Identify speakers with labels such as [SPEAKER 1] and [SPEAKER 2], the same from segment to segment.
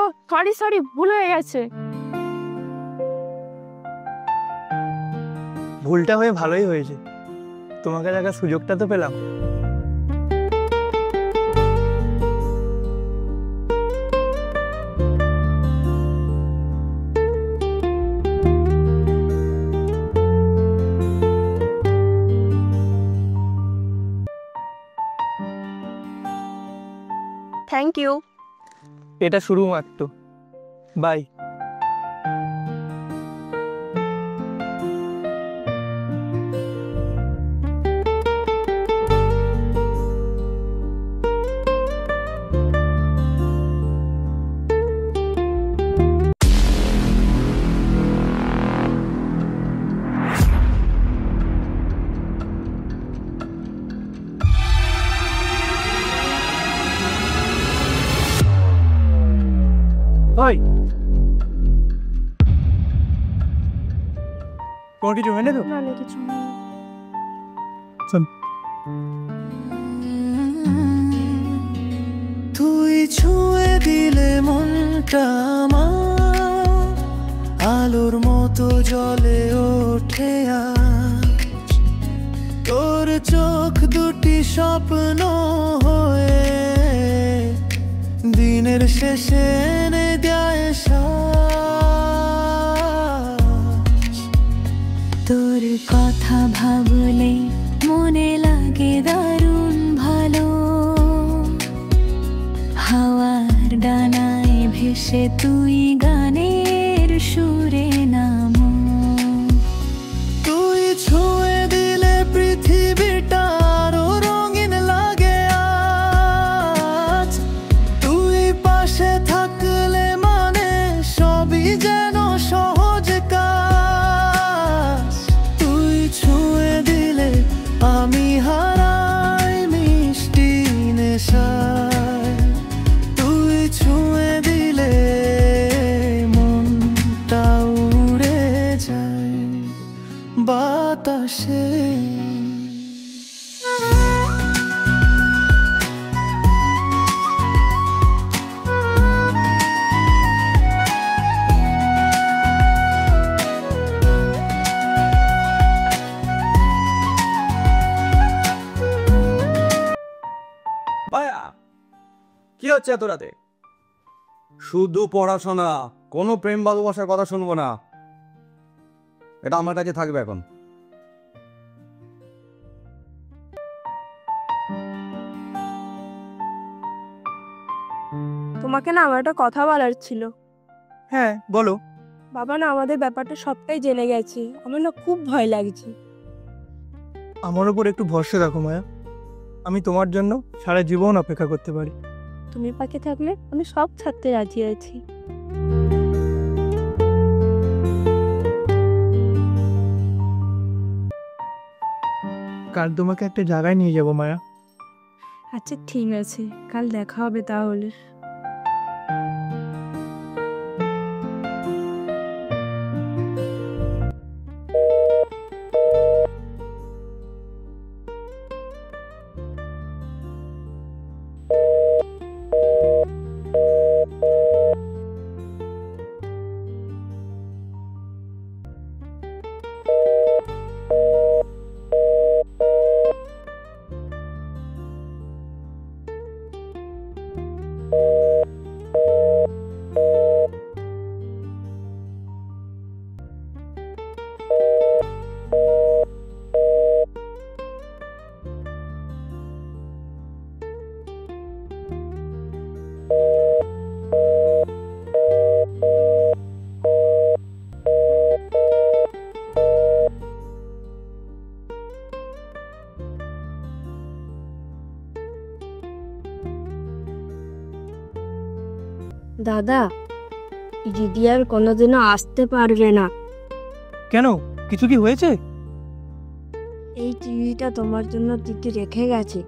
[SPEAKER 1] ও sorry sorry, ভুল হয়ে গেছে।
[SPEAKER 2] ভুলটা হয়ে ভালোই হয়েছে, তোমাকে দেখার সুযোগটা তো পেলাম।
[SPEAKER 1] Thank you.
[SPEAKER 2] এটা শুরু মাত্র, বাই। ওই তোমার কিছু হয়নি তো?
[SPEAKER 1] না না, কিছু না।
[SPEAKER 2] চল।
[SPEAKER 3] তুই ছুঁয়ে দিলে মনটা আমার, আলোর মতো জ্বলে ওঠে আজ। তোর চোখ দুটি স্বপ্ন হয়ে দিনের শেষে এনে দেয় সাজ। তোর কথা ভাবলে মনে লাগে দারুণ ভালো, হাওয়ার ডানায় ভেসে তুই গানের সুরে নামো। তুই ছুঁয়ে দিলে পৃথিবীটা আরো রঙিন লাগে আজ। তুই পাশে থাকলে মানে সবই যেন সহজ কাজ। তুই ছুঁয়ে দিলে আমি হারাই মিষ্টি নেশায়। তুই ছুঁয়ে দিলে মনটা উড়ে যায় বাতাসে।
[SPEAKER 4] ভাইয়া, কি হচ্ছে এত রাতে? শুধু পড়াশোনা, কোনো প্রেম ভালোবাসার কথা শুনবো না। এটা আমার কাছে থাকবে এখন।
[SPEAKER 1] তোমাকে না আমার একটা কথা বলার ছিল।
[SPEAKER 2] হ্যাঁ বলো।
[SPEAKER 1] বাবা না আমাদের ব্যাপারটা সবটাই জেনে গেছে, আমার না খুব ভয় লাগছে।
[SPEAKER 2] আমার উপর একটু ভরসা রাখো মায়া, আমি তোমার জন্য সারা জীবন অপেক্ষা করতে পারি।
[SPEAKER 1] তুমি পাশে থাকলে আমি সব ছাড়তে রাজি আছি।
[SPEAKER 2] কাল তোমাকে একটা জায়গায় নিয়ে যাবো মায়া।
[SPEAKER 1] আচ্ছা ঠিক আছে, কাল দেখা হবে তাহলে। দাদা, দিদি আর কোনোদিনও আসতে পারবে না।
[SPEAKER 2] কেন, কিছু কি হয়েছে?
[SPEAKER 1] এই টিভিটা তোমার জন্য দিদি রেখে গেছে।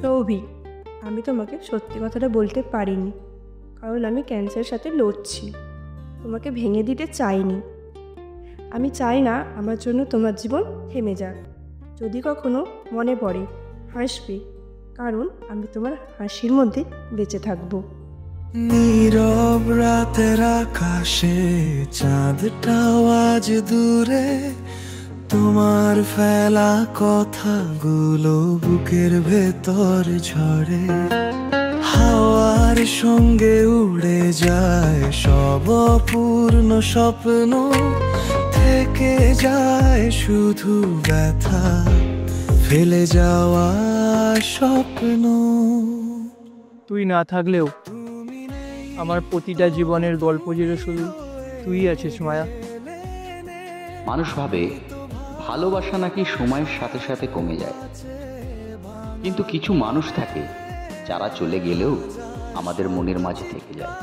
[SPEAKER 1] রবি, আমি তোমাকে সত্যি কথাটা বলতে পারিনি, কারণ আমি ক্যান্সারের সাথে লড়ছি। তোমাকে ভেঙে দিতে চাইনি। আমি চাই না আমার জন্য তোমার জীবন থেমে যাক। যদি কখনো মনে পড়ে হাসবে, কারণ আমি তোমার হাসির মধ্যে বেঁচে থাকবো।
[SPEAKER 3] নীরব রাতের আকাশে চাঁদটাও আজ দূরে, তোমার ফেলা কথাগুলো বুকের ভেতর ঝরে। হাওয়ার সঙ্গে উড়ে যায় সব অপূর্ণ স্বপ্ন, থেকে যায় শুধু ব্যথা, ফেলে যাওয়া স্বপ্ন।
[SPEAKER 2] তুই না থাকলেও আমার প্রতিটা জীবনের গল্প জুড়ে শুধু তুই আছিস মায়া।
[SPEAKER 5] মানুষ ভাবে ভালোবাসা নাকি সময়ের সাথে সাথে কমে যায়, কিন্তু কিছু মানুষ থাকে যারা চলে গেলেও আমাদের মনের মাঝে থেকে যায়।